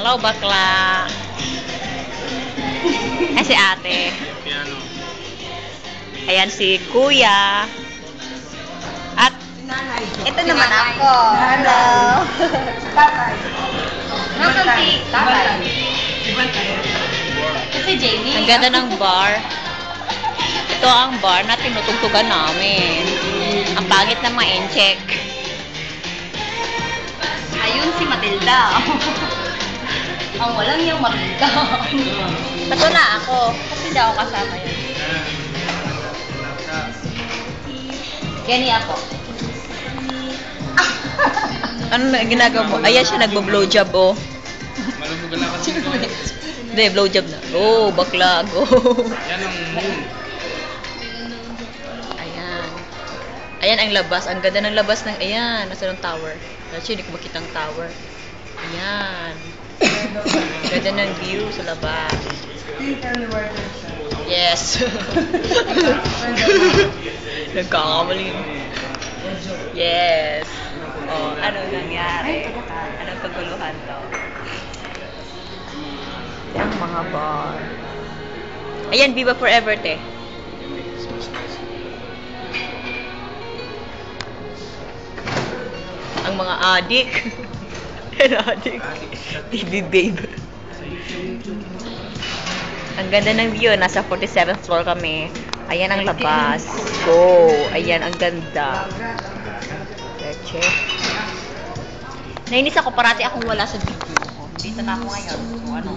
Hello, bakla. Ay, si ate. Piano. Ayan si kuya. At ito naman ako. Hello. Tatay. Nasaan si tatay? Kasi Jamie. Ang ganda ng bar. Ito ang bar na tinutugtugan namin. Ang pangit ng mga incheck. Ayun si Matilda. Ang walang yung Matilda. Bato na ako. Kasi hindi ako kasama yun. Kenny ako. Ano na ginagawa mo? Ayan siya nagbo-blowjob, oh. Malumugan lang kasi. Hindi, blowjob na. Go, bakla, go. Yan ang moon. Ayan. Ayan ang labas. Ang ganda ng labas ng, ayan, nasa ng tower. Actually, hindi ko makita ang tower. Ayan. Ganda ng view sa labas. Yes. Nagkakamali. Yes. Oh, ano nangyari? Anong kaguluhan to? Ang mga bar. Ayan, Viva Forever, te. Ang mga adik. Yan, adik. TV babe. Ang ganda ng view. Nasa 47th floor kami. Ayan ang labas. Go. Ayan, ang ganda. Leche. Nainis ako parati akong wala sa video. Dito na ako ngayon. So, ano?